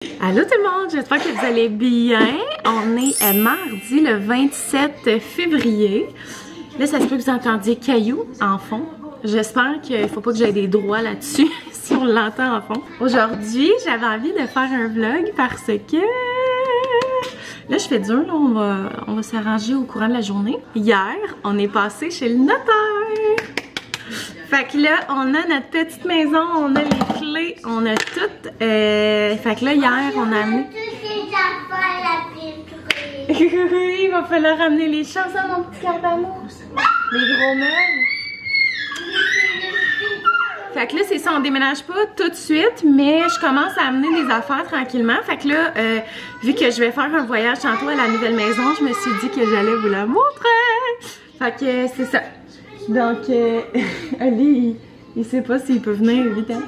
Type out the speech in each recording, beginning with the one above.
Allô tout le monde, j'espère que vous allez bien. On est mardi le 27 février. Là, ça se peut que vous entendiez cailloux en fond. J'espère qu'il ne faut pas que j'aie des droits là-dessus si on l'entend en fond. Aujourd'hui, j'avais envie de faire un vlog parce que... Là, je fais dur, là, on va s'arranger au courant de la journée. Hier, on est passé chez le notaire. Fait que là, on a notre petite maison, on a les clés, on a tout. Fait que là, hier, on a amené... Il va falloir ramener les choses à mon petit cardamome. Les gros meubles. Fait que là, c'est ça, on déménage pas tout de suite, mais je commence à amener des affaires tranquillement. Fait que là, vu que je vais faire un voyage tantôt à la nouvelle maison, je me suis dit que j'allais vous la montrer. Fait que c'est ça. Donc, Ali, il sait pas s'il peut venir, évidemment.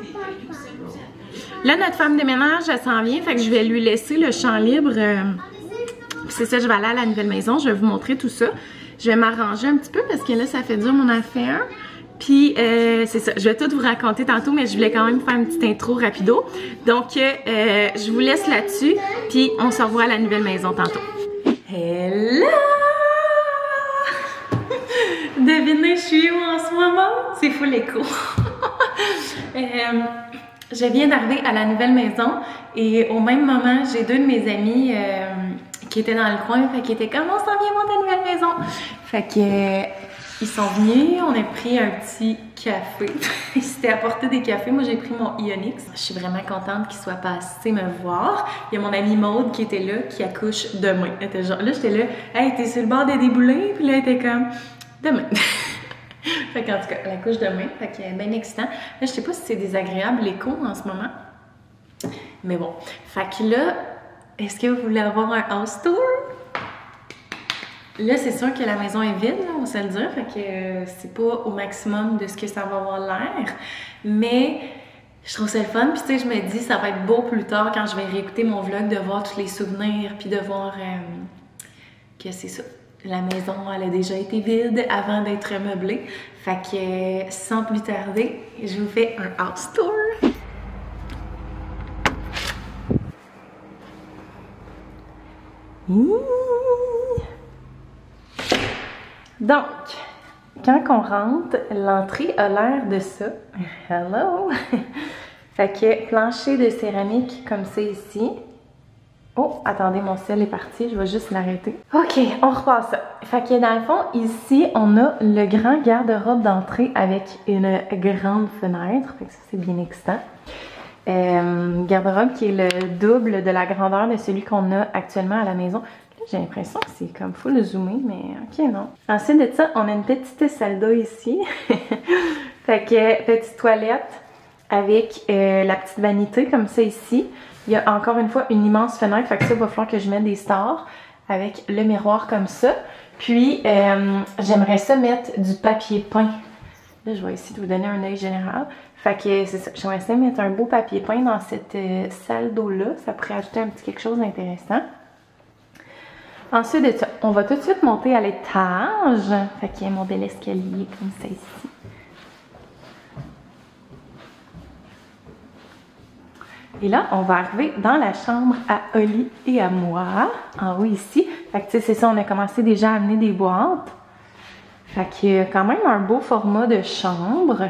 Là, notre femme de ménage, elle s'en vient, fait que je vais lui laisser le champ libre. C'est ça, je vais aller à la nouvelle maison, je vais vous montrer tout ça. Je vais m'arranger un petit peu parce que là, ça fait dur mon affaire. Puis, c'est ça, je vais tout vous raconter tantôt, mais je voulais quand même faire une petite intro rapido. Donc, je vous laisse là-dessus, puis on se revoit à la nouvelle maison tantôt. Hello! Devinez, je suis où en ce moment? C'est fou l'écho. Je viens d'arriver à la nouvelle maison et au même moment, j'ai deux de mes amis qui étaient dans le coin, fait qu'ils étaient comme on s'en vient monter à la nouvelle maison. Fait que ils sont venus, on a pris un petit café. Ils s'étaient apporté des cafés, moi j'ai pris mon Ionix. Je suis vraiment contente qu'ils soient passés me voir. Il y a mon amie Maude qui était là, qui accouche demain. Elle était genre, là j'étais là, hey, t'es sur le bord des déboulés? Puis là, elle était comme, demain. Fait qu'en tout cas, elle accouche demain, fait que c'est bien excitant. Là, je sais pas si c'est désagréable l'écho en ce moment. Mais bon. Fait que là, est-ce que vous voulez avoir un house tour? Là, c'est sûr que la maison est vide, là, on va se le dire. Fait que c'est pas au maximum de ce que ça va avoir l'air. Mais je trouve ça le fun. Puis tu sais, je me dis, ça va être beau plus tard quand je vais réécouter mon vlog, de voir tous les souvenirs, puis de voir que c'est ça. La maison, elle a déjà été vide avant d'être meublée. Fait que sans plus tarder, je vous fais un house tour. Donc, quand on rentre, l'entrée a l'air de ça. Hello! Fait que plancher de céramique comme ça ici. Oh, attendez, mon ciel est parti, je vais juste l'arrêter. Ok, on repasse ça. Fait que dans le fond, ici, on a le grand garde-robe d'entrée avec une grande fenêtre. Fait que ça, c'est bien excitant. Garde-robe qui est le double de la grandeur de celui qu'on a actuellement à la maison. J'ai l'impression que c'est comme full zoomé, mais ok, non. Ensuite de ça, on a une petite salle d'eau ici. Fait que petite toilette avec la petite vanité comme ça ici. Il y a encore une fois une immense fenêtre, fait que ça, il va falloir que je mette des stars avec le miroir comme ça. Puis, j'aimerais ça mettre du papier peint. Là, je vais essayer de vous donner un œil général. Fait que c'est ça, j'aimerais ça mettre un beau papier peint dans cette salle d'eau-là. Ça pourrait ajouter un petit quelque chose d'intéressant. Ensuite de ça, on va tout de suite monter à l'étage. Fait qu'il y a mon bel escalier comme ça ici. Et là, on va arriver dans la chambre à Oli et à moi, en haut ici. Fait que tu sais, c'est ça, on a commencé déjà à amener des boîtes. Fait qu'il y a quand même un beau format de chambre.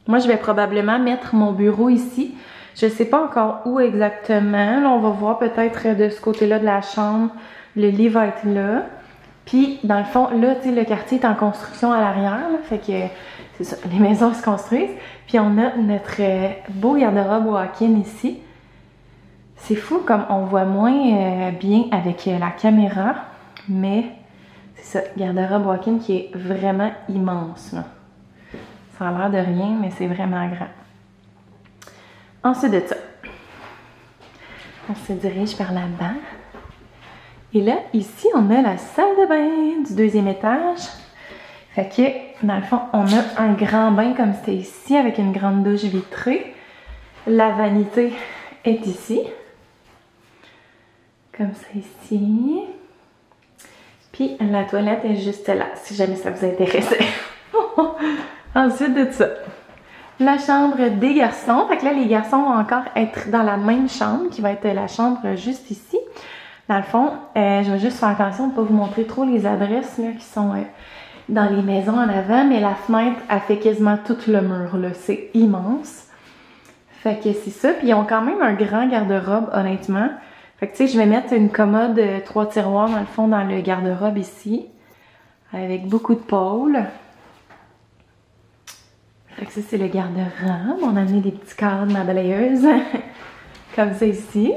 Moi, je vais probablement mettre mon bureau ici. Je sais pas encore où exactement. Là, on va voir peut-être de ce côté-là de la chambre. Le lit va être là. Puis, dans le fond, là, tu sais, le quartier est en construction à l'arrière. Fait que, c'est ça, les maisons se construisent. Puis, on a notre beau garde-robe walk-in ici. C'est fou comme on voit moins bien avec la caméra. Mais, c'est ça, garde-robe walk-in qui est vraiment immense, là. Ça a l'air de rien, mais c'est vraiment grand. Ensuite de ça, on se dirige vers là-bas. Et là, ici, on a la salle de bain du deuxième étage. Fait que, dans le fond, on a un grand bain comme c'était ici, avec une grande douche vitrée. La vanité est ici. Comme ça ici. Puis, la toilette est juste là, si jamais ça vous intéresse. Ensuite de ça, la chambre des garçons. Fait que là, les garçons vont encore être dans la même chambre, qui va être la chambre juste ici. Dans le fond, je vais juste faire attention de ne pas vous montrer trop les adresses là, qui sont dans les maisons en avant, mais la fenêtre, elle fait quasiment tout le mur, là. C'est immense. Fait que c'est ça. Puis ils ont quand même un grand garde-robe, honnêtement. Fait que tu sais, je vais mettre une commode 3 tiroirs dans le fond dans le garde-robe ici. Avec beaucoup de pôles. Fait que ça, c'est le garde-robe. On a amené des petits cadres, ma balayeuse. Comme ça ici.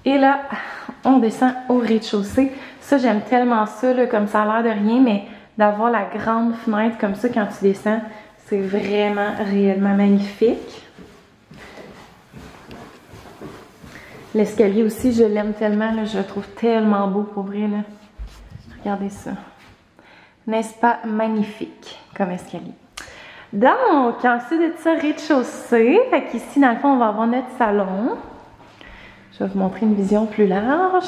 Et là, on descend au rez-de-chaussée. Ça, j'aime tellement ça, là, comme ça a l'air de rien, mais d'avoir la grande fenêtre comme ça quand tu descends, c'est vraiment, réellement magnifique. L'escalier aussi, je l'aime tellement, là, je le trouve tellement beau pour vrai, là. Regardez ça. N'est-ce pas magnifique comme escalier? Donc, ensuite de ça, rez-de-chaussée. Fait qu'ici, dans le fond, on va avoir notre salon. Je vais vous montrer une vision plus large.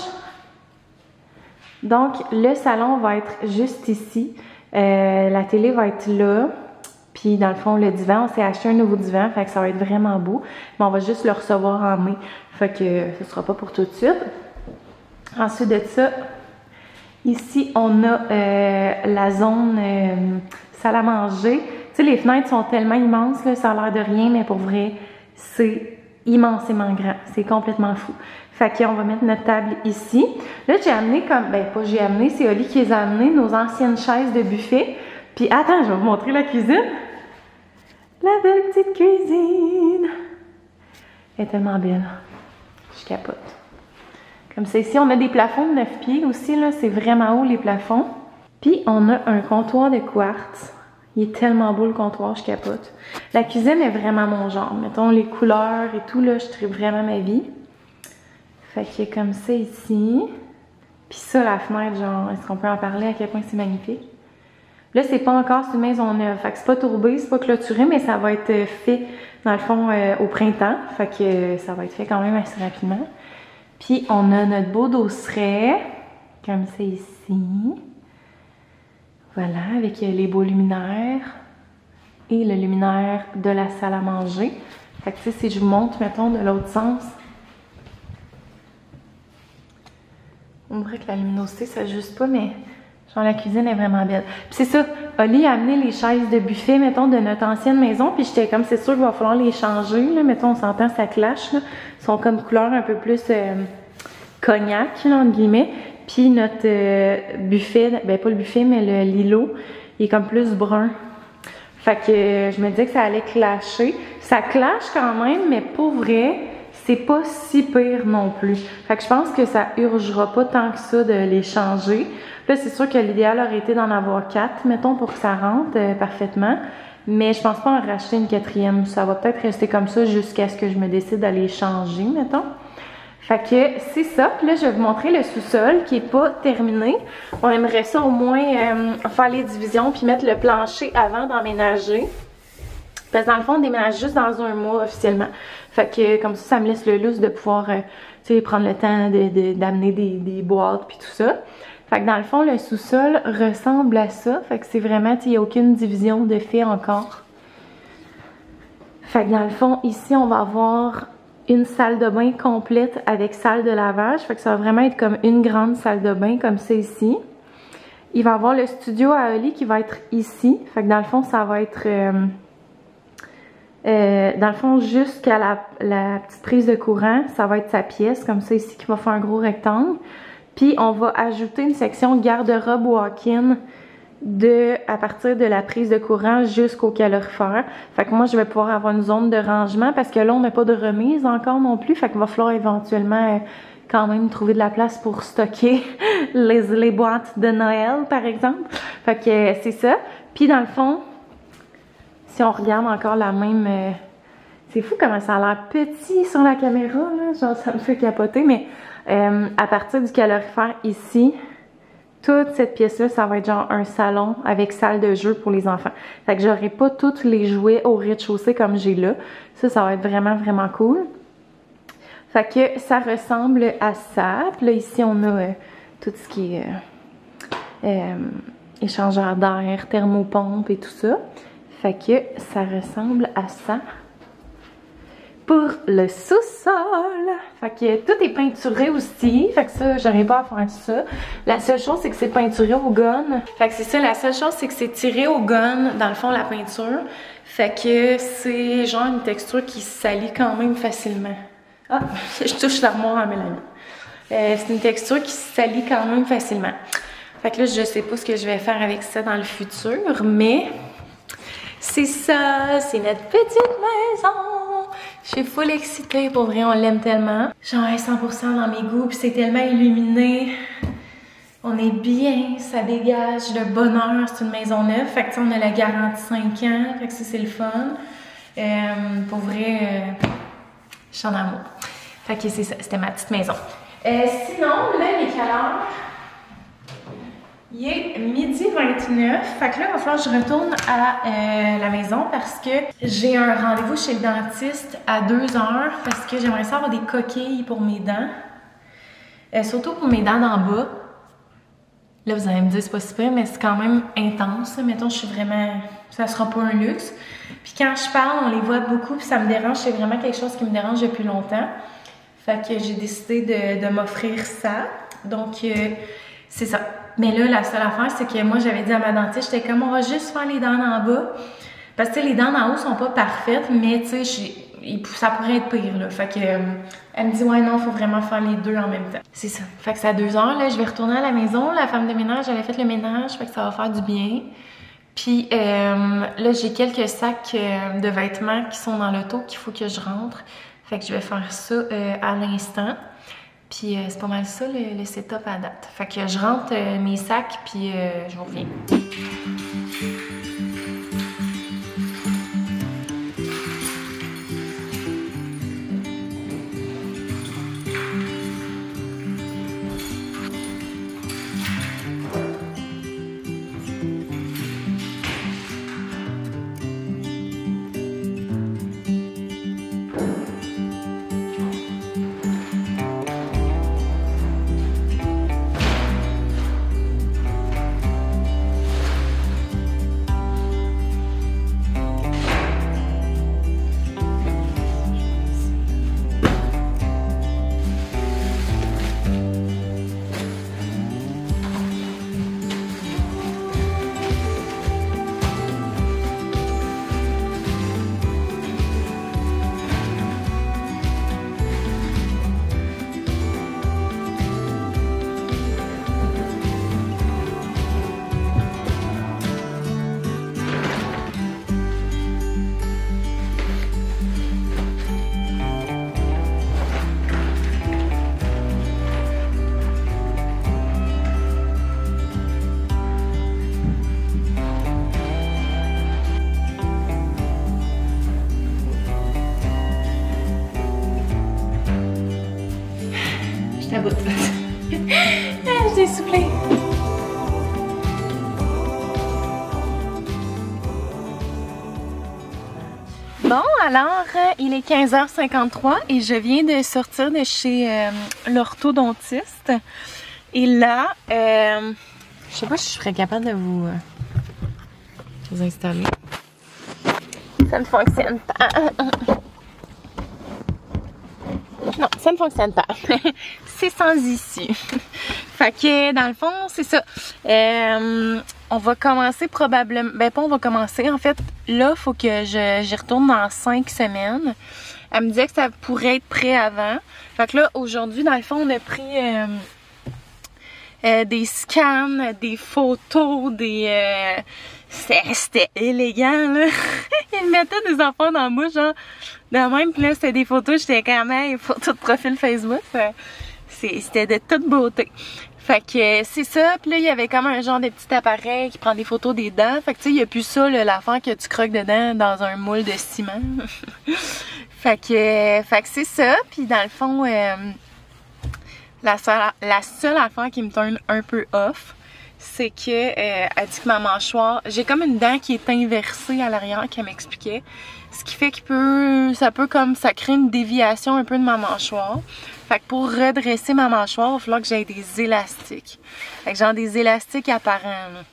Donc, le salon va être juste ici. La télé va être là. Puis, dans le fond, le divan, on s'est acheté un nouveau divan. Fait que ça va être vraiment beau. Mais on va juste le recevoir en mai. Fait que ce sera pas pour tout de suite. Ensuite de ça, ici, on a la zone salle à manger. Tu sais, les fenêtres sont tellement immenses, là, ça a l'air de rien, mais pour vrai, c'est immensément grand. C'est complètement fou. Fait qu'on va mettre notre table ici. Là, j'ai amené comme... Ben, pas j'ai amené, c'est Oli qui les a amenés, nos anciennes chaises de buffet. Puis, attends, je vais vous montrer la cuisine. La belle petite cuisine. Elle est tellement belle. Je capote. Comme ça, ici, on a des plafonds de 9 pieds aussi, là. C'est vraiment haut, les plafonds. Puis, on a un comptoir de quartz. Il est tellement beau, le comptoir, je capote. La cuisine est vraiment mon genre. Mettons, les couleurs et tout, là, je tripe vraiment ma vie. Fait qu'il y a comme ça ici. Puis ça, la fenêtre, genre, est-ce qu'on peut en parler à quel point c'est magnifique? Là, c'est pas encore sur une maison neuve. Fait que c'est pas tourbé, c'est pas clôturé, mais ça va être fait, dans le fond, au printemps. Fait que ça va être fait quand même assez rapidement. Puis, on a notre beau dosseret, comme ça ici. Voilà, avec les beaux luminaires et le luminaire de la salle à manger. Fait que, tu sais, si je vous montre, mettons, de l'autre sens, on dirait que la luminosité, ça s'ajuste pas, mais genre, la cuisine est vraiment belle. Puis c'est ça, Oli a amené les chaises de buffet, mettons, de notre ancienne maison, puis j'étais comme, c'est sûr qu'il va falloir les changer, là. Mettons, on s'entend, ça clash, là. Ils sont comme couleur un peu plus cognac, là, entre guillemets. Puis notre buffet, ben pas le buffet, mais le lilo, il est comme plus brun. Fait que je me disais que ça allait clasher. Ça clash quand même, mais pour vrai, c'est pas si pire non plus. Fait que je pense que ça urgera pas tant que ça de les changer. Là, c'est sûr que l'idéal aurait été d'en avoir 4, mettons, pour que ça rentre parfaitement. Mais je pense pas en racheter une 4e. Ça va peut-être rester comme ça jusqu'à ce que je me décide d'aller changer, mettons. Fait que c'est ça. Puis là, je vais vous montrer le sous-sol qui est pas terminé. On aimerait ça au moins faire les divisions puis mettre le plancher avant d'emménager. Parce que dans le fond, on déménage juste dans un mois officiellement. Fait que comme ça me laisse le luxe de pouvoir tu sais, prendre le temps d'amener des boîtes puis tout ça. Fait que dans le fond, le sous-sol ressemble à ça. Fait que c'est vraiment, tu sais, il n'y a aucune division de fait encore. Fait que dans le fond, ici, on va avoir une salle de bain complète avec salle de lavage. Fait que ça va vraiment être comme une grande salle de bain comme ça ici. Il va y avoir le studio à Oli qui va être ici. Fait que dans le fond, ça va être... dans le fond, jusqu'à la petite prise de courant, ça va être sa pièce, comme ça ici, qui va faire un gros rectangle. Puis, on va ajouter une section garde-robe walk-in à partir de la prise de courant jusqu'au calorifère. Fait que moi, je vais pouvoir avoir une zone de rangement parce que là, on n'a pas de remise encore non plus. Fait qu'il va falloir éventuellement quand même trouver de la place pour stocker les boîtes de Noël, par exemple. Fait que c'est ça. Puis, dans le fond, si on regarde encore la même... c'est fou comment ça a l'air petit sur la caméra, là. Genre, ça me fait capoter, mais à partir du calorifère ici, toute cette pièce-là, ça va être genre un salon avec salle de jeu pour les enfants. Fait que j'aurai pas tous les jouets au rez-de-chaussée comme j'ai là. Ça va être vraiment, vraiment cool. Fait que ça ressemble à ça. Puis là, ici, on a tout ce qui est échangeur d'air, thermopompe et tout ça. Fait que ça ressemble à ça. Pour le sous-sol. Fait que tout est peinturé aussi. Fait que ça, j'arrive pas à faire ça. La seule chose, c'est que c'est peinturé au gun. Fait que c'est ça, la seule chose, c'est que c'est tiré au gun, dans le fond, la peinture. Fait que c'est genre une texture qui se salit quand même facilement. Ah, je touche l'armoire à Mélanie. C'est une texture qui se salit quand même facilement. Fait que là, je sais pas ce que je vais faire avec ça dans le futur, mais c'est ça, c'est notre petite maison. Je suis full excitée, pour vrai, on l'aime tellement. Genre 100% dans mes goûts, puis c'est tellement illuminé. On est bien, ça dégage le bonheur, c'est une maison neuve. Fait que on a la garantie 5 ans, fait que ça c'est le fun. Pour vrai, je suis en amour. Fait que c'est ça, c'était ma petite maison. Sinon, là, il est quelle heure? Il est midi 29, fait que là, il va falloir que je retourne à la maison parce que j'ai un rendez-vous chez le dentiste à 2h parce que j'aimerais ça avoir des coquilles pour mes dents. Surtout pour mes dents d'en bas. Là, vous allez me dire, c'est pas super, mais c'est quand même intense. Mettons, je suis vraiment... Ça sera pas un luxe. Puis quand je parle, on les voit beaucoup, puis ça me dérange. C'est vraiment quelque chose qui me dérange depuis longtemps. Fait que j'ai décidé de m'offrir ça. Donc, c'est ça. Mais là, la seule affaire, c'est que moi, j'avais dit à ma dentiste, j'étais comme, on va juste faire les dents d'en bas. Parce que les dents d'en haut sont pas parfaites, mais tu sais, ça pourrait être pire, là. Fait que, elle me dit, ouais, non, faut vraiment faire les deux en même temps. C'est ça. Fait que c'est à 2h, là, je vais retourner à la maison. La femme de ménage, elle a fait le ménage, fait que ça va faire du bien. Puis, là, j'ai quelques sacs de vêtements qui sont dans l'auto qu'il faut que je rentre. Fait que je vais faire ça à l'instant. Puis c'est pas mal ça le setup à date. Fait que je rentre mes sacs puis je vous reviens. J'ai soufflé. Bon, alors, il est 15h53 et je viens de sortir de chez l'orthodontiste. Et là, je sais pas si je serais capable de vous installer. Ça ne fonctionne pas. Non, ça ne fonctionne pas. C'est sans issue. Fait que, dans le fond, c'est ça. On va commencer probablement... Ben, pas on va commencer. En fait, là, il faut que j'y retourne dans 5 semaines. Elle me disait que ça pourrait être prêt avant. Fait que là, aujourd'hui, dans le fond, on a pris des scans, des photos, des... C'était élégant, là. Ils mettaient des enfants dans la bouche, genre, de même. Puis là, c'était des photos, j'étais quand même photos de profil Facebook. C'était de toute beauté. Fait que c'est ça. Puis là, il y avait comme un genre de petit appareil qui prend des photos des dents. Fait que tu sais, il n'y a plus ça, l'affaire que tu croques dedans dans un moule de ciment. Fait que c'est ça. Puis dans le fond, la seule affaire qui me tourne un peu off, c'est que elle dit que ma mâchoire, j'ai comme une dent qui est inversée à l'arrière qu'elle m'expliquait, ce qui fait que ça crée une déviation un peu de ma mâchoire. Fait que pour redresser ma mâchoire, il va falloir que j'aie des élastiques. Fait que genre des élastiques apparents. Là.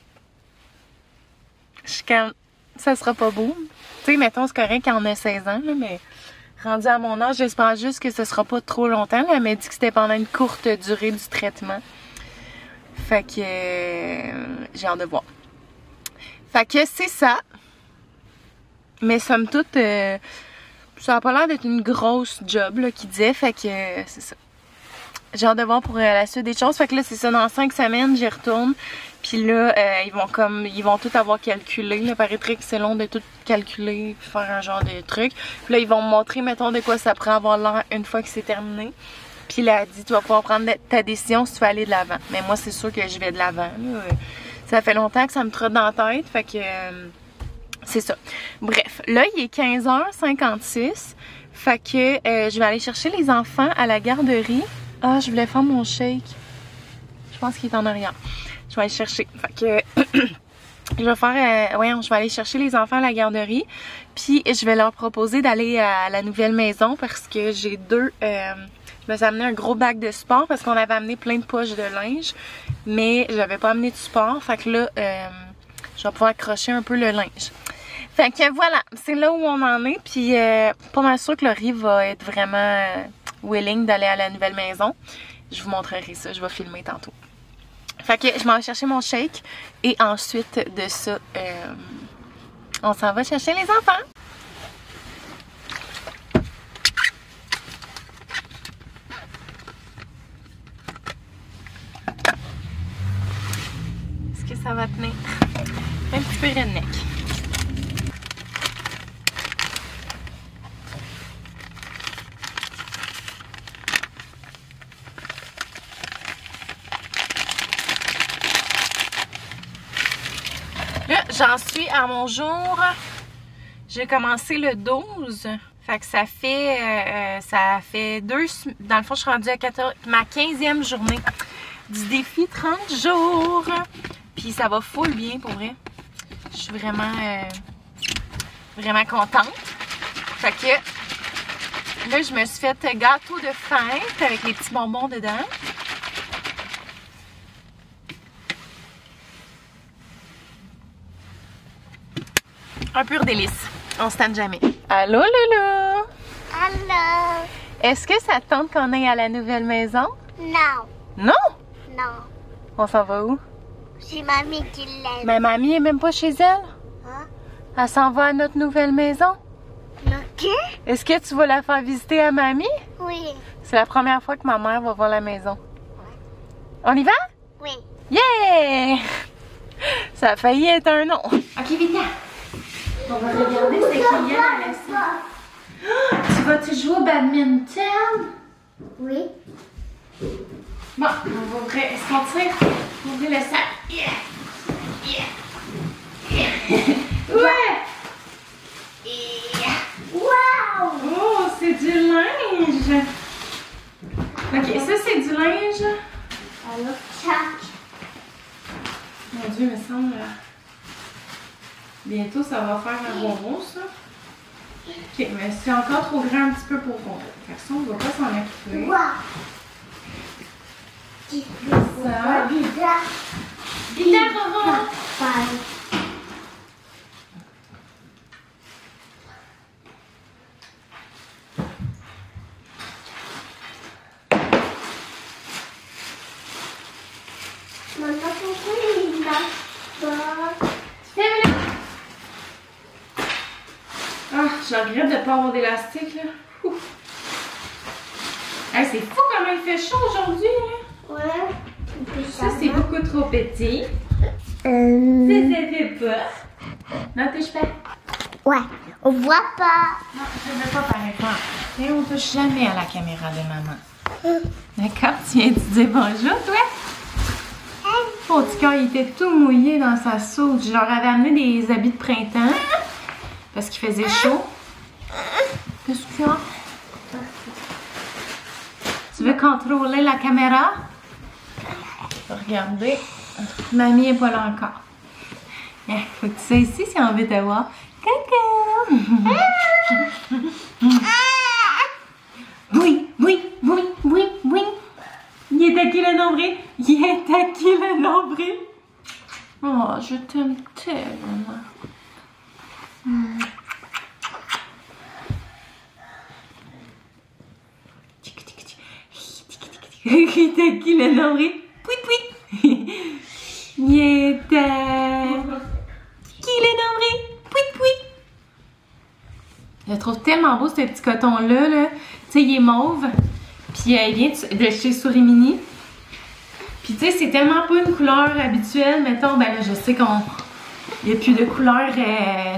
Je suis comme, ça sera pas beau. Tu sais, mettons, c'est correct quand on a 16 ans, là, mais rendu à mon âge, j'espère juste que ce sera pas trop longtemps. Là. Elle m'a dit que c'était pendant une courte durée du traitement. Fait que j'ai hâte de voir. Fait que c'est ça. Mais somme toute, ça a pas l'air d'être une grosse job là, qu'il disait. Fait que c'est ça. J'ai hâte de voir pour la suite des choses. Fait que là, c'est ça, dans 5 semaines, j'y retourne. Puis là, ils vont tout avoir calculé. Il paraîtrait que c'est long de tout calculer, faire un genre de truc. Puis là, ils vont me montrer, mettons, de quoi ça pourrait avoir l'air une fois que c'est terminé. Puis là, elle dit, tu vas pouvoir prendre ta décision si tu veux aller de l'avant. Mais moi, c'est sûr que je vais de l'avant. Ça fait longtemps que ça me trotte dans la tête. Fait que c'est ça. Bref, là, il est 15h56. Fait que je vais aller chercher les enfants à la garderie. Ah, je voulais faire mon shake. Je pense qu'il est en arrière. Je vais aller chercher. Fait que je vais faire... je vais aller chercher les enfants à la garderie. Puis je vais leur proposer d'aller à la nouvelle maison parce que j'ai deux... je me suis amené un gros bac de sport parce qu'on avait amené plein de poches de linge. Mais j'avais pas amené de sport. Fait que là, je vais pouvoir accrocher un peu le linge. Fait que voilà, c'est là où on en est. Puis pas mal sûr que Laurie va être vraiment willing d'aller à la nouvelle maison. Je vous montrerai ça, je vais filmer tantôt. Fait que je m'en vais chercher mon shake et ensuite de ça, on s'en va chercher les enfants. Est-ce que ça va tenir? Un petit peu redneck. J'en suis à mon jour, j'ai commencé le 12, fait que ça fait dans le fond je suis rendue à ma 15e journée du défi 30 jours, puis ça va full bien pour vrai, je suis vraiment contente, fait que là je me suis fait gâteau de fête avec les petits bonbons dedans. Un pur délice. On se tente jamais. Allô, Loulou? Allô? Est-ce que ça te tente qu'on aille à la nouvelle maison? Non. Non? Non. On s'en va où? C'est mamie qui l'aime. Mais mamie est même pas chez elle? Hein? Elle s'en va à notre nouvelle maison? Ok? Est-ce que tu vas la faire visiter à mamie? Oui. C'est la première fois que ma mère va voir la maison. On y va? Oui. Yeah! Ça a failli être un non. Ok, vite. On va regarder c'est qui y a à la salle. Tu vas-tu jouer au badminton? Oui. Bon, on va ouvrir. Est-ce qu'on tire? Ouvrir le sac. Yeah! Yeah! Yeah! Ouais! Yeah! Wow! Oh, c'est du linge! Ok, ça c'est du linge. Alors, tac. Mon Dieu, il me semble. Bientôt, ça va faire un bonbon, ça. Ok, mais c'est encore trop grand un petit peu pour bon. Fait que ça, on va pas s'en occuper. Wow! Ça. Vite, Ronron! Maman, pourquoi il marche pas? Fais-le! Ah, je regrette de ne pas avoir d'élastique, là. Ouf. Hey, c'est fou comment il fait chaud aujourd'hui, hein? Ouais. Ça, c'est beaucoup trop petit. Ça fait pas. Non, touche pas. Ouais. On voit pas. Non, je ne veux pas, par exemple. Et on touche jamais à la caméra de maman. D'accord? Tu viens de dire bonjour, toi? Mon petit cœur, il était tout mouillé dans sa soude. Je leur avais amené des habits de printemps parce qu'il faisait chaud. Qu'est-ce qu'il y a? Tu veux contrôler la caméra? Regardez. Mamie n'est pas là encore. Faut que tu sois ici si on veut te voir. Coucou! Oui, oui, oui, oui, oui. Il est à qui le nombril? Il est à qui le nombril? Oh, je t'aime tellement. T'as qui le nombril? Pouit pouit! Nieta! Qui le nombril? Pouit pouit! Je le trouve tellement beau ce petit coton-là. Là. Tu sais, il est mauve. Puis il vient de chez Sourimini. Puis tu sais, c'est tellement pas une couleur habituelle. Mettons, ben là, je sais qu'on... Il n'y a plus de couleur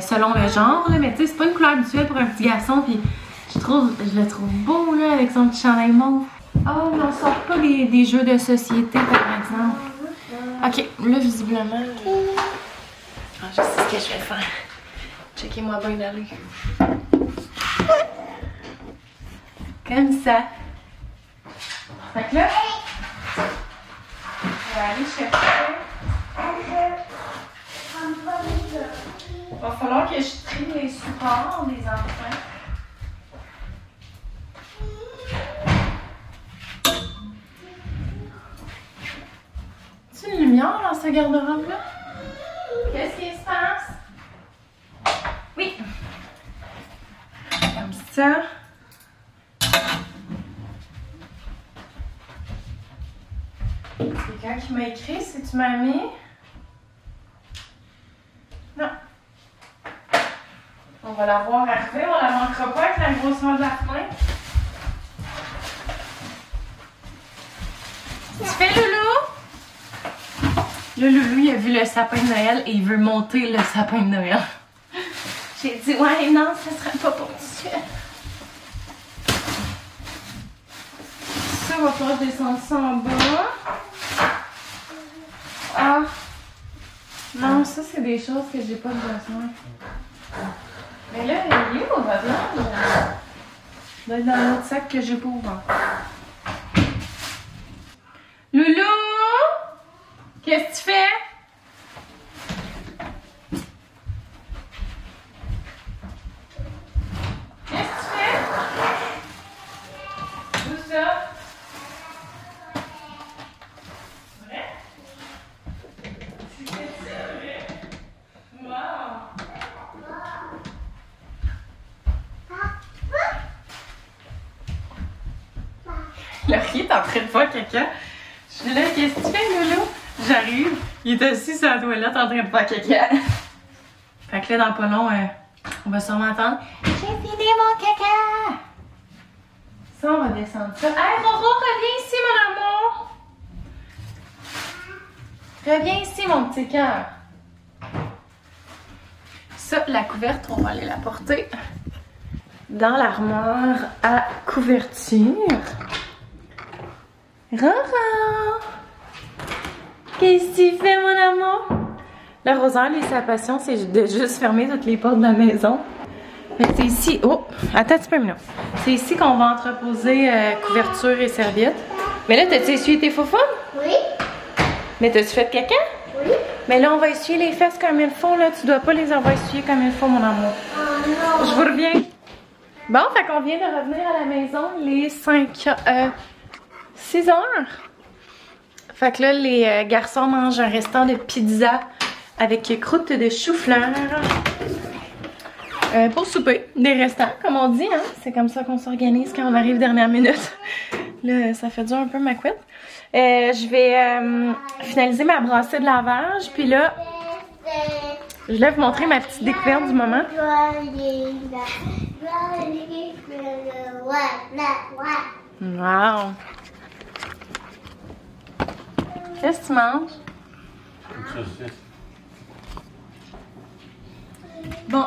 selon le genre. Là, mais tu sais, c'est pas une couleur habituelle pour un petit garçon. Puis je le trouve beau là, avec son petit chandail mauve. Oh, mais on sort pas des jeux de société, par exemple. Ok, là, visiblement... Ah, je sais ce que je vais faire. Checkez-moi bien d'aller. Comme ça. Fait que là, on va aller chercher. Il va falloir que je trie les supports des enfants. Tu as une lumière dans ce garde-robe-là? Qu'est-ce qui se passe? Oui. Comme ça. Quelqu'un qui m'a écrit si tu m'as mis. Non. On va la voir arriver, on la manquera pas avec la grosseur de la fenêtre. Tu fais Loulou? Le Loulou, il a vu le sapin de Noël et il veut monter le sapin de Noël. J'ai dit, ouais, non, ça serait pas pour tout de suite. Ça, va falloir descendre ça en bas. Ah! Non, ça, c'est des choses que j'ai pas besoin. Mais là, il est où, votre langue? Il doit être dans l'autre sac que j'ai pas ouvert. Loulou! Qu'est-ce que tu fais? Qu'est-ce que tu fais? Où ça? Vrai? C'est vrai? Wow! Laurie est en train de faire caca. Je suis là, qu'est-ce que tu fais, Loulou? J'arrive, il est assis sur la toilette en train de faire caca. Fait que là, dans pas long, on va sûrement attendre. J'ai fini mon caca! Ça, on va descendre ça. Hey, Roro, reviens ici, mon amour! Reviens ici, mon petit cœur. Ça, la couverte, on va aller la porter dans l'armoire à couverture. Roro! Qu'est-ce que tu fais, mon amour? Le Rosaire, lui, sa passion, c'est de juste fermer toutes les portes de la maison. Fait que c'est ici... Oh! Attends un petit peu, Milo. C'est ici qu'on va entreposer couverture et serviettes. Mais là, t'as-tu essuyé tes faufounes? Oui. Mais t'as-tu fait caca? Oui. Mais là, on va essuyer les fesses comme il faut, là. Tu dois pas les avoir essuyées comme il faut, mon amour. Oh non. Je vous reviens. Bon, fait qu'on vient de revenir à la maison. Il est 6 heures. Fait que là, les garçons mangent un restant de pizza avec croûte de chou-fleur pour souper. Des restants, comme on dit, hein. C'est comme ça qu'on s'organise quand on arrive dernière minute. Là, ça fait dur un peu ma couette. Je vais finaliser ma brassée de lavage. Puis là, je vais vous montrer ma petite découverte du moment. Wow! Qu'est-ce que tu manges? Une saucisse. Bon.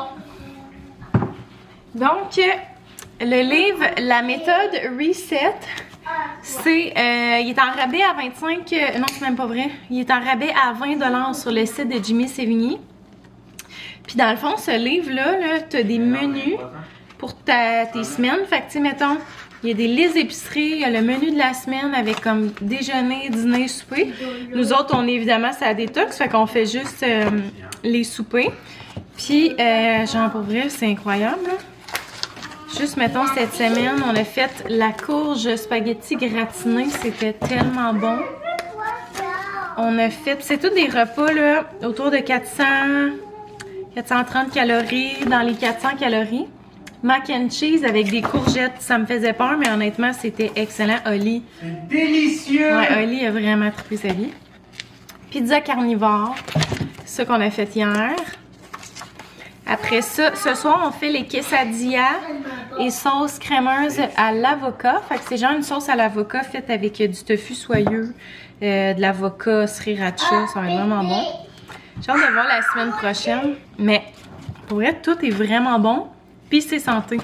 Donc, le livre La méthode Reset, c'est, il est en rabais à 25, non c'est même pas vrai, il est en rabais à 20$ sur le site de Jimmy Sévigny. Puis dans le fond, ce livre-là, là, tu as des menus pour tes semaines. Fait que tu sais, mettons, il y a des listes d'épicerie, il y a le menu de la semaine avec comme déjeuner, dîner, souper. Nous autres, on est évidemment ça détox, fait qu'on fait juste les soupers. Puis, genre pour vrai, c'est incroyable, là. Juste, mettons, cette semaine, on a fait la courge spaghetti gratinée. C'était tellement bon. On a fait... C'est tous des repas, là, autour de 430 calories, dans les 400 calories. mac and cheese avec des courgettes. Ça me faisait peur, mais honnêtement, c'était excellent. Oli. C'est délicieux! Ouais, Oli a vraiment trippé sa vie. Pizza carnivore. C'est ça qu'on a fait hier. Après ça, ce soir, on fait les quesadillas et sauce crémeuse à l'avocat. Fait que c'est genre une sauce à l'avocat faite avec du tofu soyeux, de l'avocat sriracha. Ça va être vraiment bon. J'ai hâte de voir la semaine prochaine. Mais pour vrai, tout est vraiment bon. Puis c'est santé.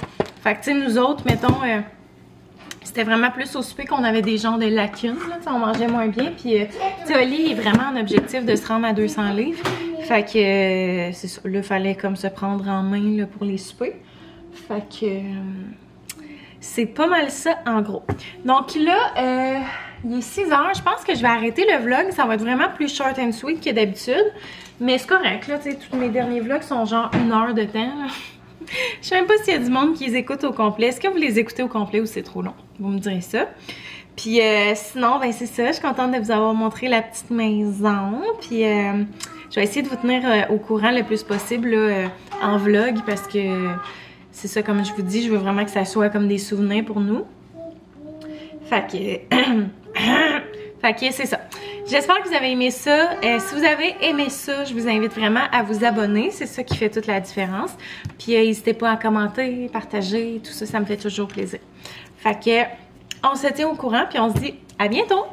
Fait que tu sais, nous autres, mettons, c'était vraiment plus au souper qu'on avait des genres de lacunes. Là, on mangeait moins bien. Puis, tu sais, Oli est vraiment en objectif de se rendre à 200 livres. Fait que, c'est ça. Là, il fallait comme se prendre en main là, pour les soupers. Fait que, c'est pas mal ça en gros. Donc là, il est 6 h. Je pense que je vais arrêter le vlog. Ça va être vraiment plus short and sweet que d'habitude. Mais c'est correct, là. Tu sais, tous mes derniers vlogs sont genre 1 heure de temps, là. Je sais même pas s'il y a du monde qui les écoute au complet. Est-ce que vous les écoutez au complet ou c'est trop long? Vous me direz ça. Puis sinon, ben c'est ça. Je suis contente de vous avoir montré la petite maison. Puis je vais essayer de vous tenir au courant le plus possible là, en vlog parce que c'est ça, comme je vous dis, je veux vraiment que ça soit comme des souvenirs pour nous. Fait que... Fait que c'est ça. J'espère que vous avez aimé ça. Si vous avez aimé ça, je vous invite vraiment à vous abonner. C'est ça qui fait toute la différence. Puis n'hésitez pas à commenter, partager, tout ça, ça me fait toujours plaisir. Fait que on se tient au courant puis on se dit à bientôt!